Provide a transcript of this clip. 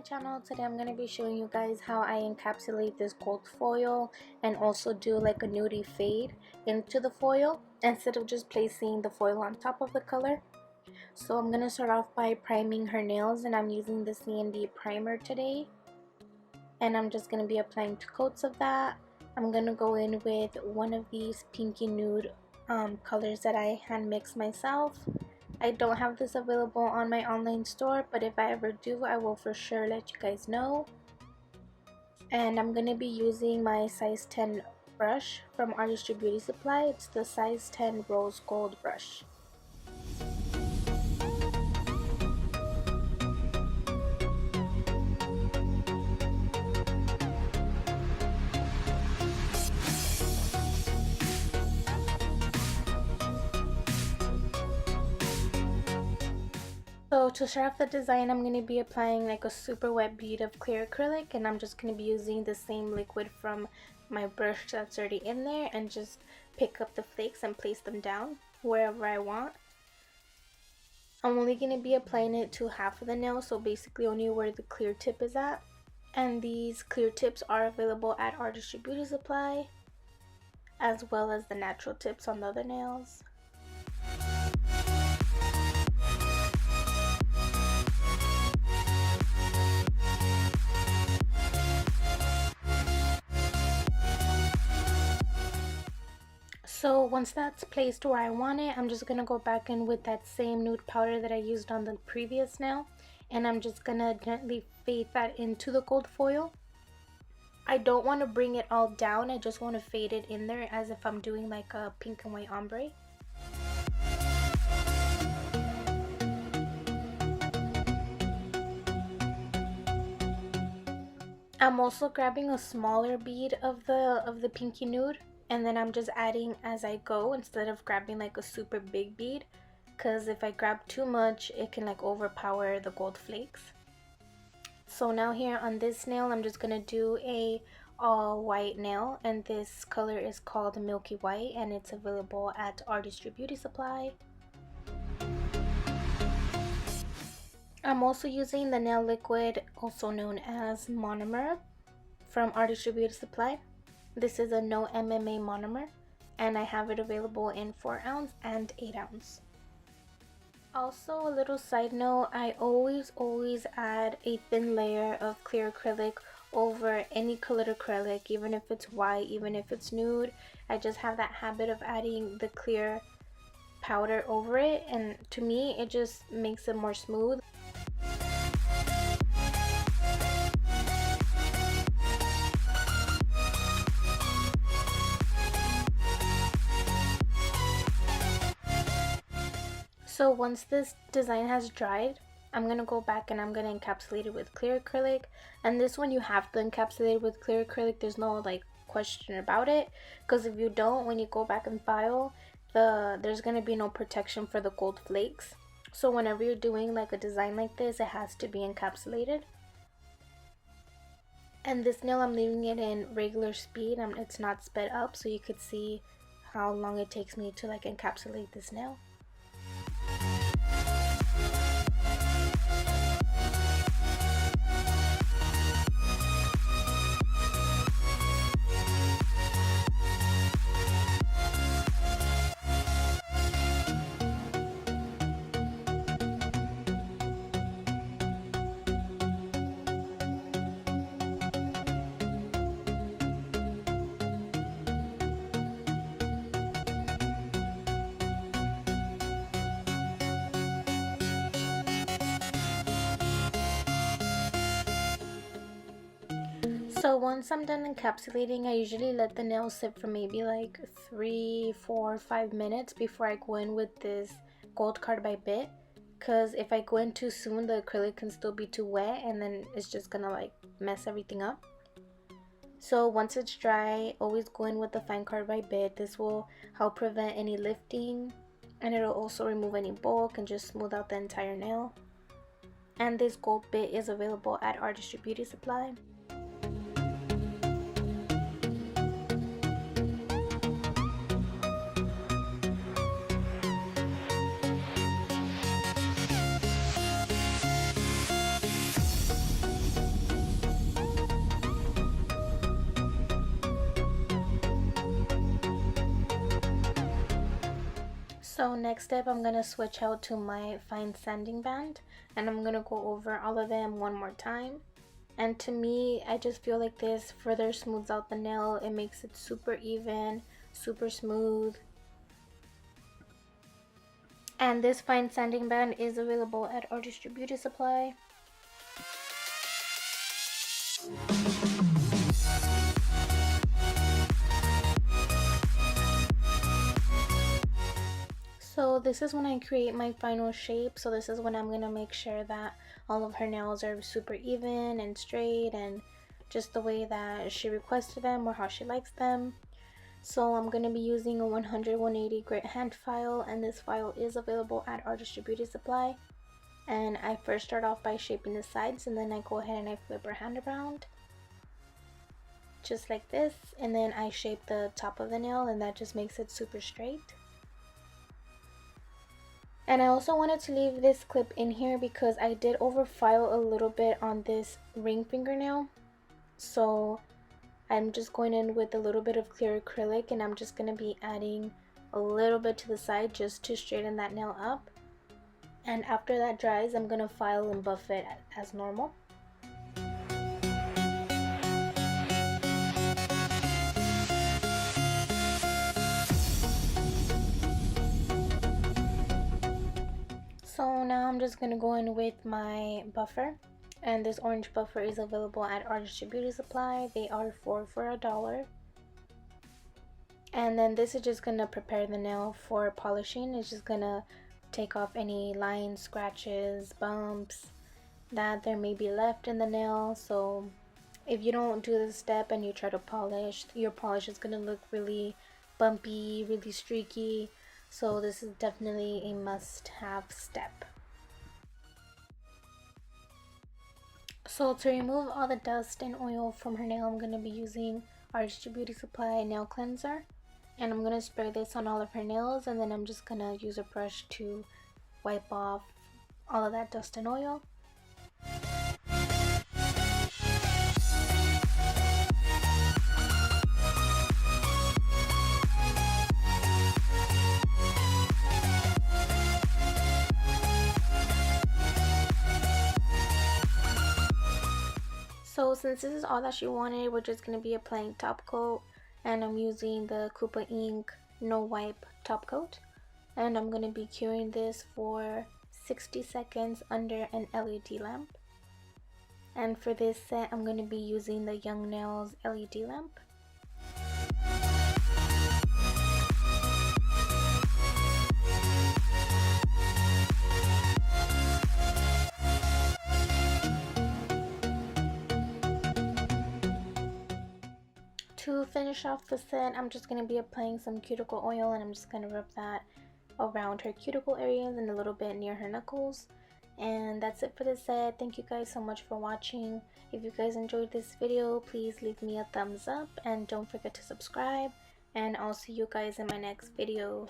channel. Today I'm going to be showing you guys how I encapsulate this gold foil and also do like a nudie fade into the foil instead of just placing the foil on top of the color. So I'm going to start off by priming her nails, and I'm using the C&D primer today, and I'm just going to be applying 2 coats of that. I'm going to go in with one of these pinky nude colors that I hand mixed myself. I don't have this available on my online store, but if I ever do, I will for sure let you guys know. And I'm going to be using my size 10 brush from Artistry Beauty Supply. It's the size 10 rose gold brush. So to start off the design, I'm going to be applying like a super wet bead of clear acrylic, and I'm just going to be using the same liquid from my brush that's already in there and just pick up the flakes and place them down wherever I want. I'm only going to be applying it to half of the nail, so basically only where the clear tip is at. And these clear tips are available at Artistry Beauty Supply, as well as the natural tips on the other nails. So once that's placed where I want it, I'm just going to go back in with that same nude powder that I used on the previous nail, and I'm just going to gently fade that into the gold foil. I don't want to bring it all down, I just want to fade it in there as if I'm doing like a pink and white ombre. I'm also grabbing a smaller bead of the pinky nude, and then I'm just adding as I go instead of grabbing like a super big bead, because if I grab too much it can like overpower the gold flakes. So now here on this nail, I'm just gonna do a all white nail, and this color is called Milky White, and it's available at Artistry Beauty Supply. I'm also using the nail liquid, also known as monomer, from Artistry Beauty Supply. This is a no MMA monomer, and I have it available in 4 ounce and 8 ounce. Also, a little side note, I always add a thin layer of clear acrylic over any colored acrylic, even if it's white, even if it's nude. I just have that habit of adding the clear powder over it, and to me it just makes it more smooth. So once this design has dried, I'm going to go back and I'm going to encapsulate it with clear acrylic. And this one you have to encapsulate it with clear acrylic. There's no like question about it, because if you don't, when you go back and file, there's going to be no protection for the gold flakes. So whenever you're doing like a design like this, it has to be encapsulated. And this nail, I'm leaving it in regular speed. It's not sped up, so you could see how long it takes me to like encapsulate this nail. So once I'm done encapsulating, I usually let the nail sit for maybe like 3, 4, 5 minutes before I go in with this gold card by bit, because if I go in too soon, the acrylic can still be too wet and then it's just gonna like mess everything up. So once it's dry, always go in with the fine card by bit. This will help prevent any lifting, and it'll also remove any bulk and just smooth out the entire nail. And this gold bit is available at Artistry Beauty Supply. So next step, I'm going to switch out to my fine sanding band, and I'm going to go over all of them one more time. And to me, I just feel like this further smooths out the nail. It makes it super even, super smooth. And this fine sanding band is available at Artistry Beauty Supply. So this is when I create my final shape. So this is when I'm going to make sure that all of her nails are super even and straight and just the way that she requested them or how she likes them. So I'm going to be using a 100-180 grit hand file, and this file is available at Artistry Beauty Supply. And I first start off by shaping the sides, and then I go ahead and I flip her hand around just like this, and then I shape the top of the nail, and that just makes it super straight. And I also wanted to leave this clip in here because I did overfile a little bit on this ring fingernail. So I'm just going in with a little bit of clear acrylic, and I'm just going to be adding a little bit to the side just to straighten that nail up. And after that dries, I'm going to file and buff it as normal. So now I'm just going to go in with my buffer, and this orange buffer is available at Artistry Beauty Supply. They are 4 for $1. And then this is just going to prepare the nail for polishing. It's just going to take off any lines, scratches, bumps that there may be left in the nail. So if you don't do this step and you try to polish, your polish is going to look really bumpy, really streaky. So this is definitely a must-have step. So to remove all the dust and oil from her nail, I'm going to be using Artistry Beauty Supply Nail Cleanser. And I'm going to spray this on all of her nails, and then I'm just going to use a brush to wipe off all of that dust and oil. So since this is all that she wanted, we're just going to be applying top coat, and I'm using the Coupa Ink No Wipe top coat, and I'm going to be curing this for 60 seconds under an LED lamp. And for this set, I'm going to be using the Young Nails LED lamp. To finish off the set, I'm just going to be applying some cuticle oil, and I'm just going to rub that around her cuticle areas and a little bit near her knuckles. And that's it for this set. Thank you guys so much for watching. If you guys enjoyed this video, please leave me a thumbs up and don't forget to subscribe, and I'll see you guys in my next video.